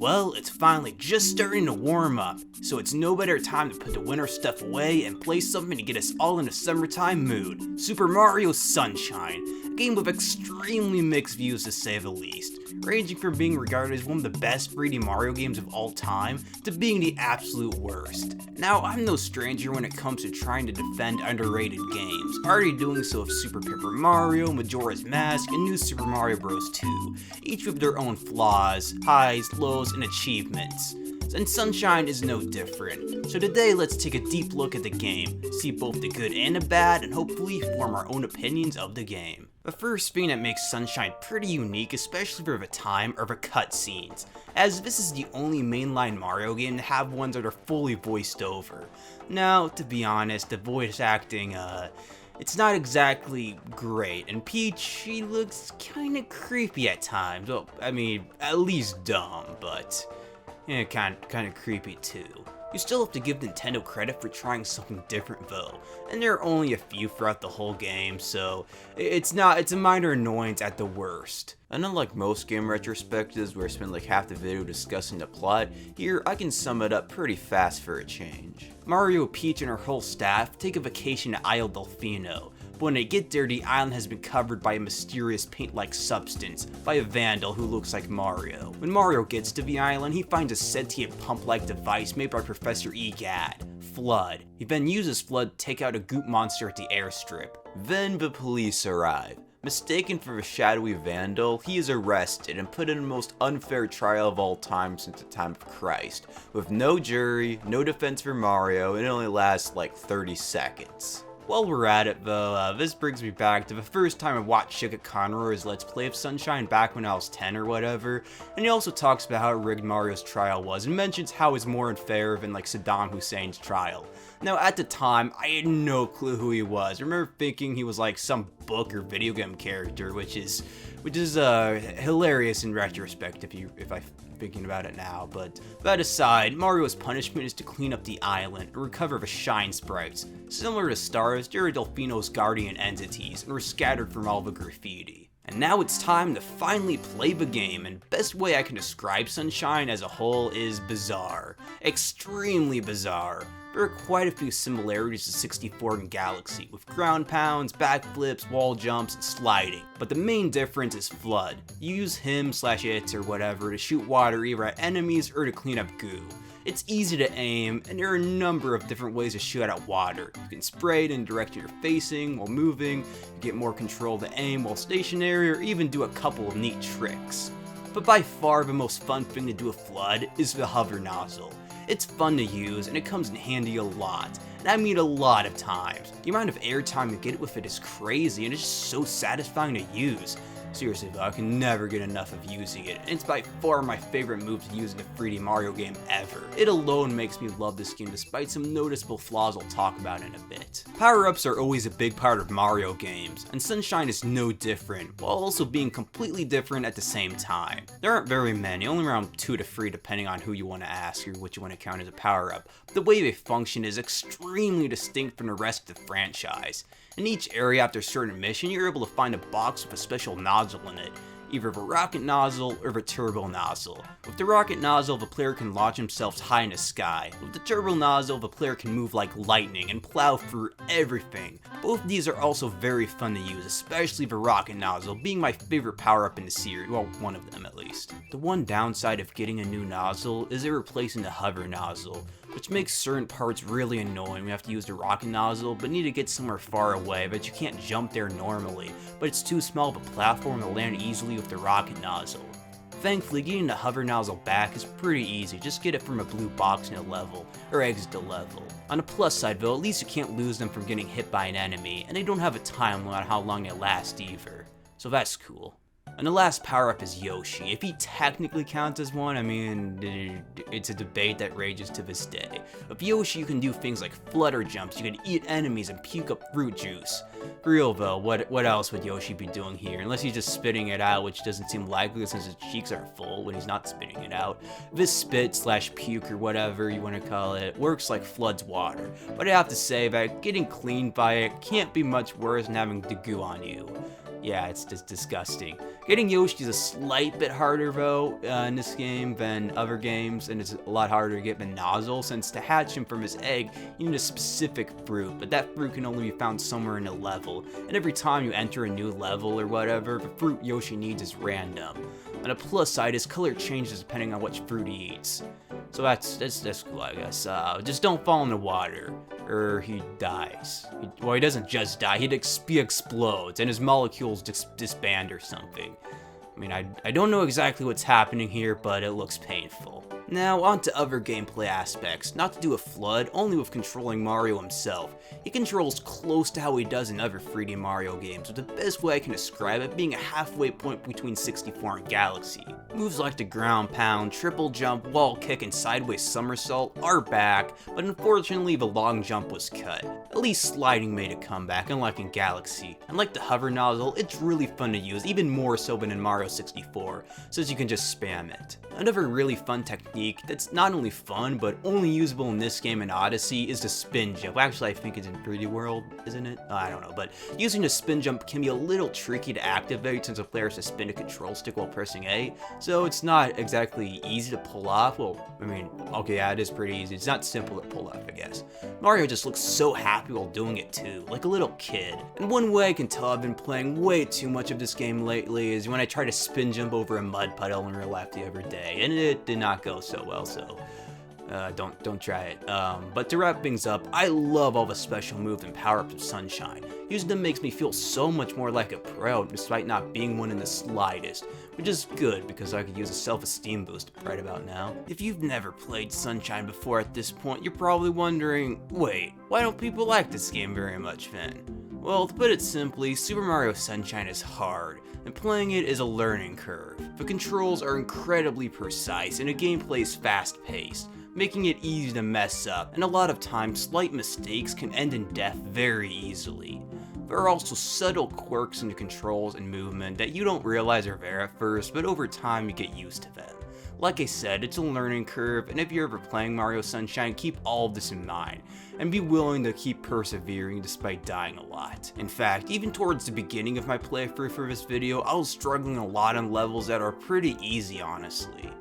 Well, it's finally just starting to warm up, so it's no better time to put the winter stuff away and play something to get us all in a summertime mood. Super Mario Sunshine, a game with extremely mixed views to say the least, ranging from being regarded as one of the best 3D Mario games of all time to being the absolute worst. Now, I'm no stranger when it comes to trying to defend underrated games, already doing so with Super Paper Mario, Majora's Mask, and New Super Mario Bros. 2, each with their own flaws, highs, lows, and achievements. And Sunshine is no different. So today let's take a deep look at the game, see both the good and the bad, and hopefully form our own opinions of the game. The first thing that makes Sunshine pretty unique, especially for the time, are the cutscenes, as this is the only mainline Mario game to have ones that are fully voiced over. Now, to be honest, the voice acting, it's not exactly great, and Peach, she looks kinda creepy at times. Well, I mean, at least dumb, but yeah, kinda creepy too. You still have to give Nintendo credit for trying something different though, and there are only a few throughout the whole game, so it's a minor annoyance at the worst. And unlike most game retrospectives where I spend like half the video discussing the plot, here I can sum it up pretty fast for a change. Mario, Peach, and her whole staff take a vacation to Isle Delfino, but when they get there, the island has been covered by a mysterious paint-like substance by a vandal who looks like Mario. When Mario gets to the island, he finds a sentient pump-like device made by Professor Egad, F.L.U.D. He then uses F.L.U.D. to take out a goop monster at the airstrip. Then the police arrive. Mistaken for a shadowy vandal, he is arrested and put in the most unfair trial of all time since the time of Christ, with no jury, no defense for Mario, and it only lasts like 30 seconds. While we're at it though, this brings me back to the first time I watched Suga Conroy's Let's Play of Sunshine back when I was 10 or whatever, and he also talks about how rigged Mario's trial was and mentions how it's more unfair than like Saddam Hussein's trial. Now at the time, I had no clue who he was. I remember thinking he was like some book or video game character, which is hilarious in retrospect if I'm thinking about it now. But that aside, Mario's punishment is to clean up the island and recover the shine sprites. Similar to stars, they are Delfino's guardian entities and were scattered from all the graffiti. And now it's time to finally play the game, and best way I can describe Sunshine as a whole is bizarre. Extremely bizarre. There are quite a few similarities to 64 and Galaxy, with ground pounds, backflips, wall jumps, and sliding. But the main difference is F.L.U.D. You use him/it or whatever to shoot water either at enemies or to clean up goo. It's easy to aim, and there are a number of different ways to shoot at water. You can spray it in the direction you're facing while moving, you get more control to aim while stationary, or even do a couple of neat tricks. But by far the most fun thing to do with F.L.U.D. is the hover nozzle. It's fun to use, and it comes in handy a lot, and I mean a lot of times. The amount of airtime you get with it is crazy, and it's just so satisfying to use. Seriously though, I can never get enough of using it, and it's by far my favorite move to use in a 3D Mario game ever. It alone makes me love this game despite some noticeable flaws I'll talk about in a bit. Power-ups are always a big part of Mario games, and Sunshine is no different, while also being completely different at the same time. There aren't very many, only around 2 to 3 depending on who you want to ask or what you want to count as a power-up. But the way they function is extremely distinct from the rest of the franchise. In each area after a certain mission, you're able to find a box with a special nozzle in it, either the rocket nozzle or the turbo nozzle. With the rocket nozzle, the player can launch themselves high in the sky. With the turbo nozzle, the player can move like lightning and plow through everything. Both of these are also very fun to use, especially the rocket nozzle being my favorite power-up in the series, well, one of them at least. The one downside of getting a new nozzle is it replacing the hover nozzle, which makes certain parts really annoying. We have to use the rocket nozzle, but need to get somewhere far away, but you can't jump there normally, but it's too small of a platform to land easily with the rocket nozzle. Thankfully, getting the hover nozzle back is pretty easy, just get it from a blue box in a level, or exit the level. On the plus side though, at least you can't lose them from getting hit by an enemy, and they don't have a time limit on how long they last either, so that's cool. And the last power-up is Yoshi. If he technically counts as one, I mean, it's a debate that rages to this day. With Yoshi, you can do things like flutter jumps, you can eat enemies and puke up fruit juice. For real though, what else would Yoshi be doing here? Unless he's just spitting it out, which doesn't seem likely since his cheeks are full when he's not spitting it out. This spit/puke or whatever you want to call it works like F.L.U.D.'s water. But I have to say that getting cleaned by it can't be much worse than having the goo on you. Yeah, it's just disgusting. Getting Yoshi is a slight bit harder though in this game than other games, and it's a lot harder to get the nozzle, since to hatch him from his egg, you need a specific fruit, but that fruit can only be found somewhere in a level, and every time you enter a new level or whatever, the fruit Yoshi needs is random. On a plus side, his color changes depending on which fruit he eats. So that's cool, I guess. Just don't fall in the water, or he dies. Well, he doesn't just die, he explodes, and his molecules disband or something. I mean, I don't know exactly what's happening here, but it looks painful. Now, on to other gameplay aspects, not to do with F.L.U.D, only with controlling Mario himself. He controls close to how he does in other 3D Mario games, with the best way I can describe it being a halfway point between 64 and Galaxy. Moves like the ground pound, triple jump, wall kick, and sideways somersault are back, but unfortunately the long jump was cut. At least sliding made a comeback, unlike in Galaxy. And like the hover nozzle, it's really fun to use, even more so than in Mario 64, since you can just spam it. Another really fun technique that's not only fun, but only usable in this game and Odyssey is the spin jump. Actually, I think it's in 3D World, isn't it? I don't know, but using the spin jump can be a little tricky to activate since a player has to spin a control stick while pressing A, so it's not exactly easy to pull off. Well, I mean, okay, yeah, it is pretty easy. It's not simple to pull off, I guess. Mario just looks so happy while doing it too, like a little kid. And one way I can tell I've been playing way too much of this game lately is when I try to spin jump over a mud puddle in real life the other day, and it did not go so well, so don't try it. But to wrap things up, I love all the special moves and power-ups of Sunshine. Using them makes me feel so much more like a pro, despite not being one in the slightest, which is good because I could use a self-esteem boost right about now. If you've never played Sunshine before at this point, you're probably wondering, wait, why don't people like this game very much then? Well, to put it simply, Super Mario Sunshine is hard, and playing it is a learning curve. The controls are incredibly precise, and the gameplay is fast-paced, making it easy to mess up, and a lot of times slight mistakes can end in death very easily. There are also subtle quirks in the controls and movement that you don't realize are there at first, but over time you get used to them. Like I said, it's a learning curve, and if you're ever playing Mario Sunshine, keep all of this in mind, and be willing to keep persevering despite dying a lot. In fact, even towards the beginning of my playthrough for this video, I was struggling a lot on levels that are pretty easy, honestly.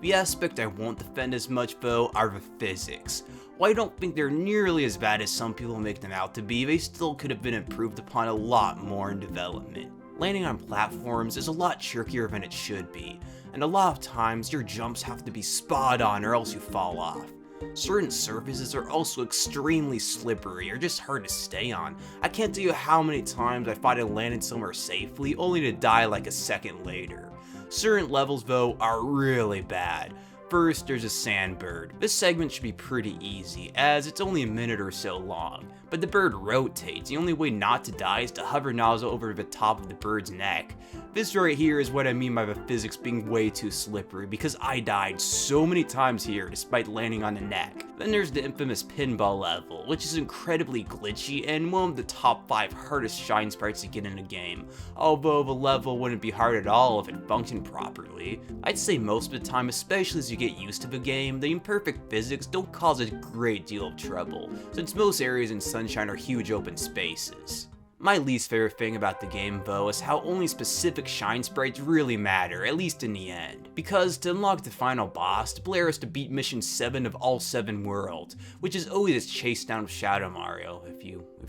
The aspect I won't defend as much though are the physics. While I don't think they're nearly as bad as some people make them out to be, they still could have been improved upon a lot more in development. Landing on platforms is a lot trickier than it should be, and a lot of times your jumps have to be spot on or else you fall off. Certain surfaces are also extremely slippery or just hard to stay on. I can't tell you how many times I thought I landed somewhere safely only to die like a second later. Certain levels though are really bad. First, there's a sandbird. This segment should be pretty easy, as it's only a minute or so long, but the bird rotates. The only way not to die is to hover nozzle over the top of the bird's neck. This right here is what I mean by the physics being way too slippery, because I died so many times here despite landing on the neck. Then there's the infamous pinball level, which is incredibly glitchy and one of the top 5 hardest shine sprites to get in a game, although the level wouldn't be hard at all if it functioned properly. I'd say most of the time, especially as you get used to the game, the imperfect physics don't cause a great deal of trouble, since most areas in Sunshine are huge open spaces. My least favorite thing about the game though is how only specific shine sprites really matter, at least in the end. Because to unlock the final boss, the player has to beat mission 7 of all 7 worlds, which is always a chase down of Shadow Mario, if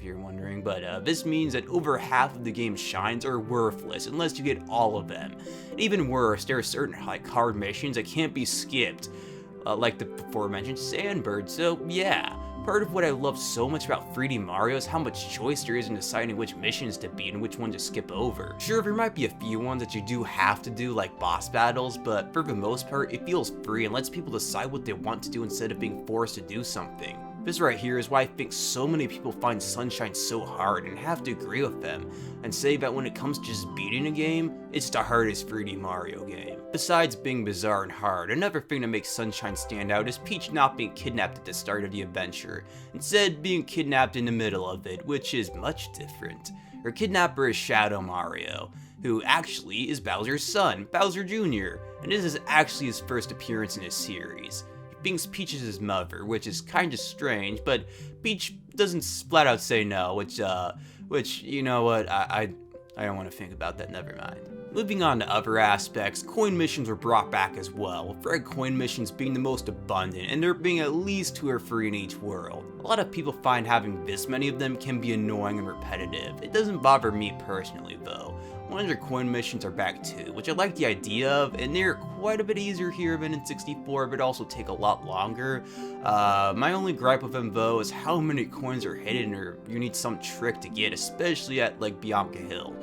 you're wondering, but this means that over half of the game's shines are worthless unless you get all of them. And even worse, there are certain hard missions that can't be skipped, like the before mentioned Sandbird, so yeah. Part of what I love so much about 3D Mario is how much choice there is in deciding which missions to beat and which one to skip over. Sure, there might be a few ones that you do have to do, like boss battles, but for the most part, it feels free and lets people decide what they want to do instead of being forced to do something. This right here is why I think so many people find Sunshine so hard and have to agree with them, and say that when it comes to just beating a game, it's the hardest 3D Mario game. Besides being bizarre and hard, another thing that makes Sunshine stand out is Peach not being kidnapped at the start of the adventure, instead being kidnapped in the middle of it, which is much different. Her kidnapper is Shadow Mario, who actually is Bowser's son, Bowser Jr., and this is actually his first appearance in his series. Thinks Peach is his mother, which is kinda strange, but Peach doesn't flat out say no, which you know what, I don't want to think about that, never mind. Moving on to other aspects, coin missions were brought back as well, with red coin missions being the most abundant, and there being at least 2 or 3 in each world. A lot of people find having this many of them can be annoying and repetitive. It doesn't bother me personally though. 100 coin missions are back too, which I like the idea of, and they're quite a bit easier here than in 64, but also take a lot longer. My only gripe with them though is how many coins are hidden or you need some trick to get, especially at like Bianca Hill.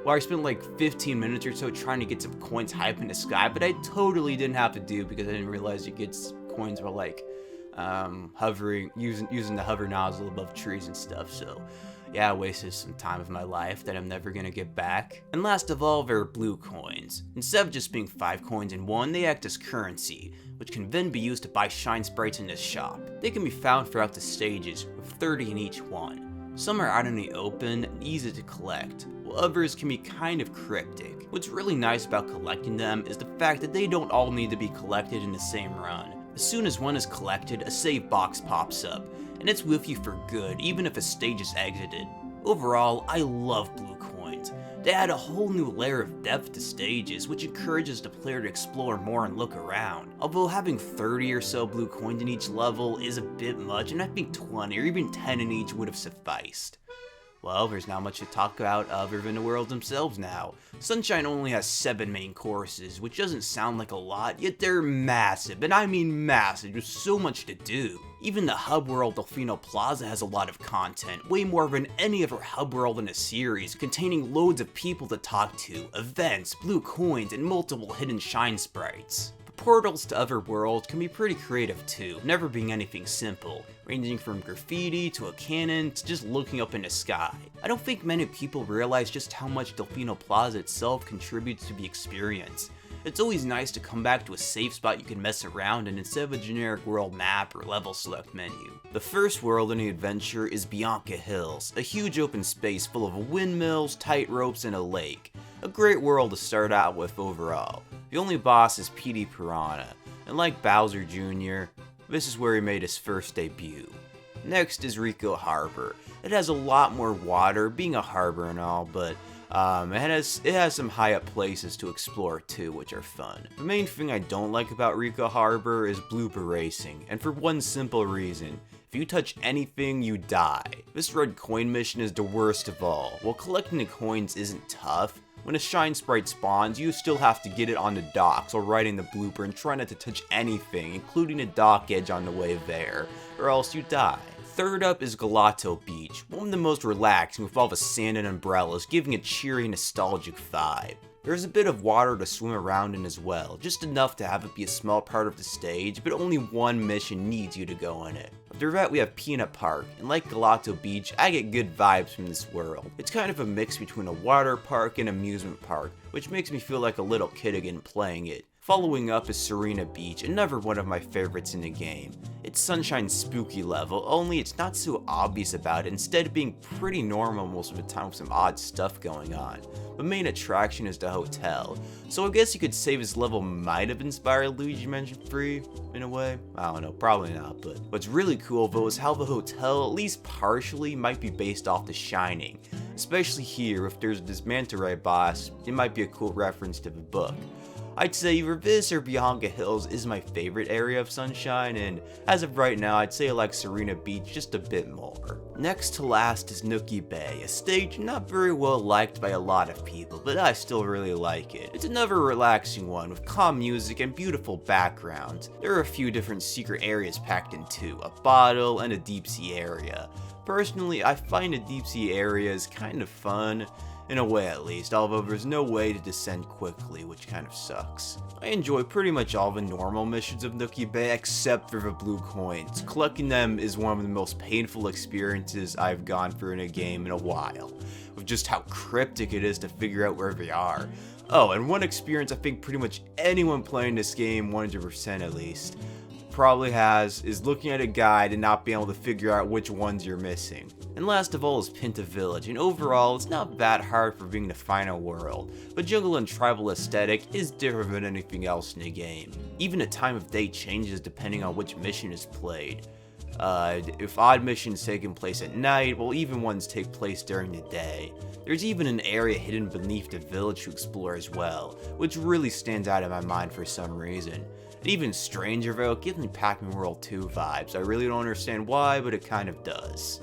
Well, I spent like 15 minutes or so trying to get some coins high up in the sky, but I totally didn't have to do because I didn't realize you get coins while like hovering, using the hover nozzle above trees and stuff. So yeah, I wasted some time of my life that I'm never gonna get back. And last of all, there are blue coins. Instead of just being 5 coins in one, they act as currency, which can then be used to buy shine sprites in this shop. They can be found throughout the stages, with 30 in each one. Some are out in the open and easy to collect, while others can be kind of cryptic. What's really nice about collecting them is the fact that they don't all need to be collected in the same run. As soon as one is collected, a save box pops up, and it's with you for good, even if a stage is exited. Overall, I love blue coins. They add a whole new layer of depth to stages, which encourages the player to explore more and look around. Although having 30 or so blue coins in each level is a bit much, and I think 20 or even 10 in each would have sufficed. Well, there's not much to talk about other than the worlds themselves now. Sunshine only has 7 main courses, which doesn't sound like a lot, yet they're massive, and I mean massive, there's so much to do. Even the hub world Delfino Plaza has a lot of content, way more than any other hub world in a series, containing loads of people to talk to, events, blue coins, and multiple hidden shine sprites. Portals to other worlds can be pretty creative too, never being anything simple, ranging from graffiti to a cannon to just looking up in the sky. I don't think many people realize just how much Delfino Plaza itself contributes to the experience. It's always nice to come back to a safe spot you can mess around in instead of a generic world map or level select menu. The first world in the adventure is Bianca Hills, a huge open space full of windmills, tight ropes, and a lake. A great world to start out with overall. The only boss is P.D. Piranha, and like Bowser Jr., this is where he made his first debut. Next is Rico Harbor. It has a lot more water, being a harbor and all, but it has some high up places to explore too, which are fun. The main thing I don't like about Rico Harbor is blooper racing, and for one simple reason. If you touch anything, you die. This red coin mission is the worst of all. While collecting the coins isn't tough, when a shine sprite spawns, you still have to get it on the docks while riding the blooper and try not to touch anything, including the dock edge on the way there, or else you die. Third up is Gelato Beach, one of the most relaxing with all the sand and umbrellas, giving a cheery, nostalgic vibe. There's a bit of water to swim around in as well, just enough to have it be a small part of the stage, but only one mission needs you to go in it. After that we have Peanut Park, and like Gelato Beach, I get good vibes from this world. It's kind of a mix between a water park and amusement park, which makes me feel like a little kid again playing it. Following up is Serena Beach, another one of my favorites in the game. It's Sunshine's spooky level, only it's not so obvious about it, instead of being pretty normal most of the time with some odd stuff going on. The main attraction is the hotel, so I guess you could say this level might have inspired Luigi Mansion 3, in a way. I don't know, probably not, but what's really cool though is how the hotel, at least partially, might be based off The Shining. Especially here, if there's this manta ray boss, it might be a cool reference to the book. I'd say either this or Bianca Hills is my favorite area of Sunshine, and as of right now, I'd say I like Serena Beach just a bit more. Next to last is Nookie Bay, a stage not very well liked by a lot of people, but I still really like it. It's another relaxing one with calm music and beautiful backgrounds. There are a few different secret areas packed in too, a bottle and a deep sea area. Personally, I find the deep sea areas kind of fun. In a way at least, although there's no way to descend quickly, which kind of sucks. I enjoy pretty much all the normal missions of Nookie Bay except for the blue coins. Collecting them is one of the most painful experiences I've gone through in a game in a while, with just how cryptic it is to figure out where they are. Oh, and one experience I think pretty much anyone playing this game 100% at least probably has is looking at a guide and not being able to figure out which ones you're missing. And last of all is Pinta Village, and overall it's not that hard for being the final world, but jungle and tribal aesthetic is different than anything else in the game. Even the time of day changes depending on which mission is played. If odd missions taking place at night, while even ones take place during the day. There's even an area hidden beneath the village to explore as well, which really stands out in my mind for some reason. And even stranger though, it gives me Pac-Man World 2 vibes. I really don't understand why, but it kind of does.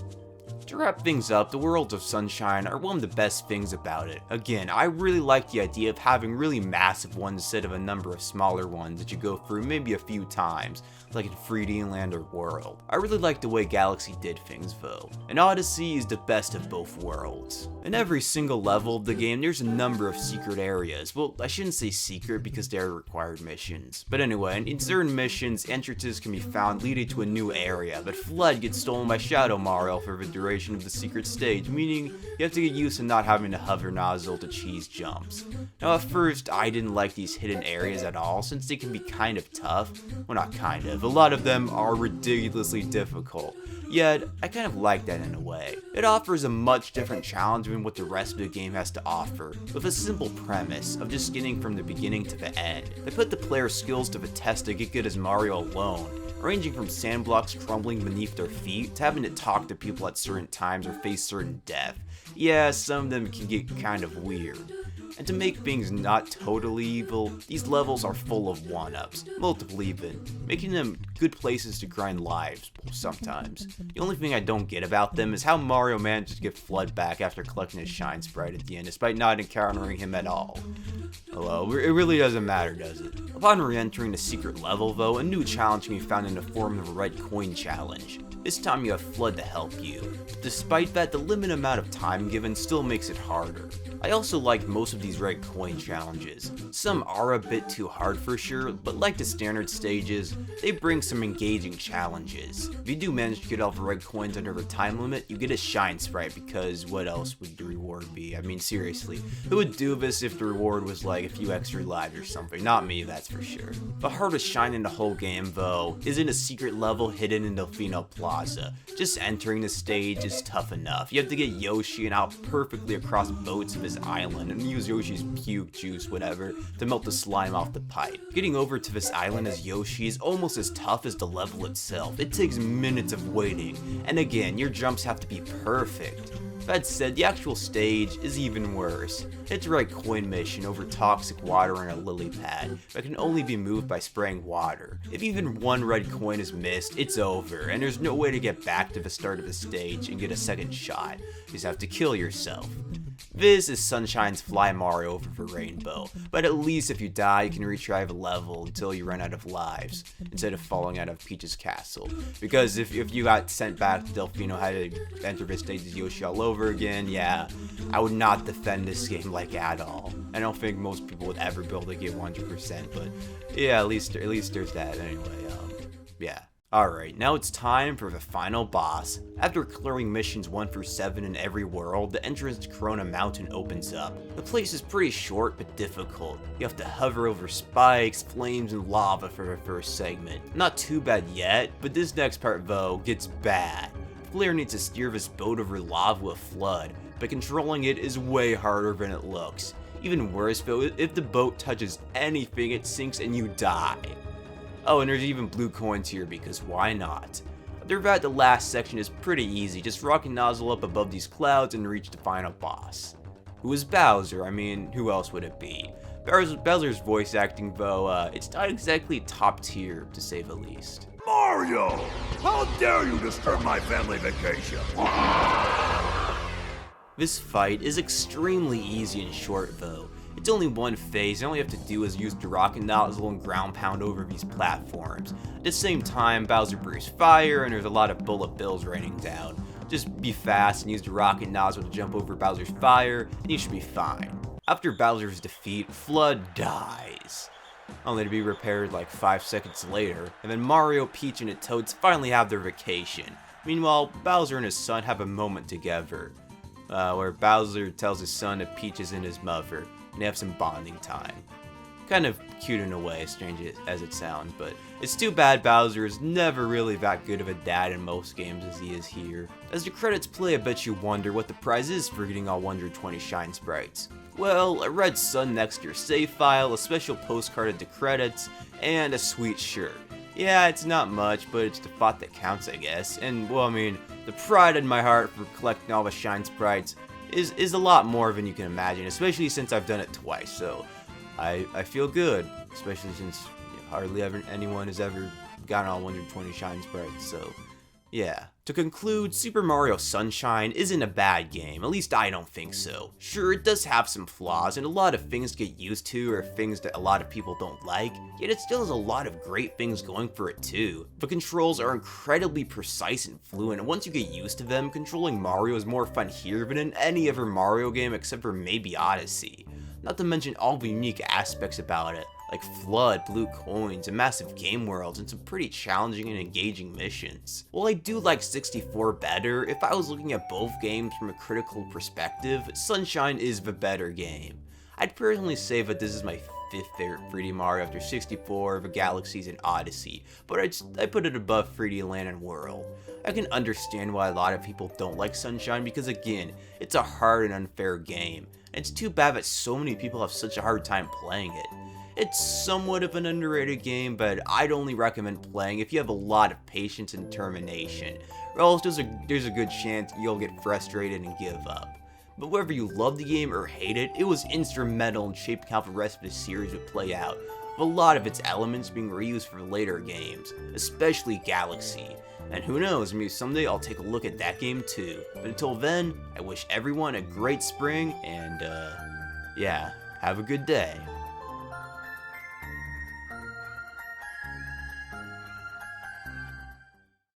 To wrap things up, the Worlds of Sunshine are one of the best things about it. Again, I really like the idea of having really massive ones instead of a number of smaller ones that you go through maybe a few times, like in 3D Land or World. I really like the way Galaxy did things though, and Odyssey is the best of both worlds. In every single level of the game, there's a number of secret areas. Well, I shouldn't say secret because they are required missions. But anyway, in certain missions, entrances can be found leading to a new area, but F.L.U.D gets stolen by Shadow Mario for the duration of the secret stage, meaning you have to get used to not having to hover nozzle to cheese jumps. Now at first, I didn't like these hidden areas at all since they can be kind of tough. Well, not kind of, a lot of them are ridiculously difficult. Yet, I kind of like that in a way. It offers a much different challenge than what the rest of the game has to offer, with a simple premise of just getting from the beginning to the end. They put the player's skills to the test to get good as Mario alone, ranging from sand blocks crumbling beneath their feet to having to talk to people at certain times or face certain death. Yeah, some of them can get kind of weird. And to make things not totally evil, these levels are full of one-ups, multiple even, making them good places to grind lives, sometimes. The only thing I don't get about them is how Mario manages to get F.L.U.D back after collecting his Shine Sprite at the end, despite not encountering him at all. Well, it really doesn't matter, does it? Upon re-entering the secret level though, a new challenge can be found in the form of a red coin challenge. This time you have F.L.U.D to help you. Despite that, the limited amount of time given still makes it harder. I also like most of these red coin challenges. Some are a bit too hard for sure, but like the standard stages, they bring some engaging challenges. If you do manage to get all the red coins under the time limit, you get a Shine Sprite because what else would the reward be? I mean seriously, who would do this if the reward was like a few extra lives or something? Not me, that's for sure. The hardest shine in the whole game though, is in a secret level hidden in Delfino Plaza. Just entering the stage is tough enough. You have to get Yoshi and out perfectly across boats of his island and use Yoshi's puke juice, whatever, to melt the slime off the pipe. Getting over to this island as Yoshi is almost as tough as the level itself. It takes minutes of waiting, and again, your jumps have to be perfect. That said, the actual stage is even worse. It's a red coin mission over toxic water in a lily pad that can only be moved by spraying water. If even one red coin is missed, it's over, and there's no way to get back to the start of the stage and get a second shot. You just have to kill yourself. This is Sunshine's Fly Mario over the Rainbow, but at least if you die, you can retry the level until you run out of lives, instead of falling out of Peach's castle. Because if you got sent back to Delfino, had to enter this stage as Yoshi all over again, yeah, I would not defend this game like at all. I don't think most people would ever be able to get 100%, but yeah, at least there's that anyway, yeah. Alright, now it's time for the final boss. After clearing missions 1 through 7 in every world, the entrance to Corona Mountain opens up. The place is pretty short but difficult. You have to hover over spikes, flames, and lava for the first segment. Not too bad yet, but this next part though gets bad. The player needs to steer this boat over lava with F.L.U.D, but controlling it is way harder than it looks. Even worse though, if the boat touches anything, it sinks and you die. Oh, and there's even blue coins here because why not? Other than that, the last section is pretty easy, just rocket nozzle up above these clouds and reach the final boss. Who is Bowser? I mean, who else would it be? Bowser's voice acting though, it's not exactly top tier to say the least. Mario! How dare you disturb my family vacation? This fight is extremely easy and short though. It's only one phase, and all you have to do is use the rocket nozzle and ground pound over these platforms. At the same time, Bowser breathes fire, and there's a lot of bullet bills raining down. Just be fast and use the rocket nozzle to jump over Bowser's fire, and you should be fine. After Bowser's defeat, F.L.U.D dies, only to be repaired like 5 seconds later, and then Mario, Peach, and the Toads finally have their vacation. Meanwhile, Bowser and his son have a moment together, where Bowser tells his son that Peach is in his mother, and they have some bonding time. Kind of cute in a way, strange as it sounds, but it's too bad Bowser is never really that good of a dad in most games as he is here. As the credits play, I bet you wonder what the prize is for getting all 120 Shine Sprites. Well, a red sun next to your save file, a special postcard at the credits, and a sweet shirt. Yeah, it's not much, but it's the thought that counts, I guess. And, well, I mean, the pride in my heart for collecting all the Shine Sprites is a lot more than you can imagine, especially since I've done it twice, so I feel good, especially since hardly anyone has ever gotten all 120 Shine Sprites, so yeah. To conclude, Super Mario Sunshine isn't a bad game, at least I don't think so. Sure, it does have some flaws, and a lot of things to get used to, or things that a lot of people don't like, yet it still has a lot of great things going for it too. The controls are incredibly precise and fluent, and once you get used to them, controlling Mario is more fun here than in any other Mario game except for maybe Odyssey. Not to mention all the unique aspects about it, like F.L.U.D, blue coins, and massive game worlds, and some pretty challenging and engaging missions. While I do like 64 better, if I was looking at both games from a critical perspective, Sunshine is the better game. I'd personally say that this is my 5th favorite 3D Mario after 64, the Galaxies, and Odyssey, but I put it above 3D Land and World. I can understand why a lot of people don't like Sunshine because, again, it's a hard and unfair game, and it's too bad that so many people have such a hard time playing it. It's somewhat of an underrated game, but I'd only recommend playing if you have a lot of patience and determination, or else there's a good chance you'll get frustrated and give up. But whether you love the game or hate it, it was instrumental in shaping how the rest of the series would play out, with a lot of its elements being reused for later games, especially Galaxy. And who knows, maybe someday I'll take a look at that game too. But until then, I wish everyone a great spring, and yeah, have a good day.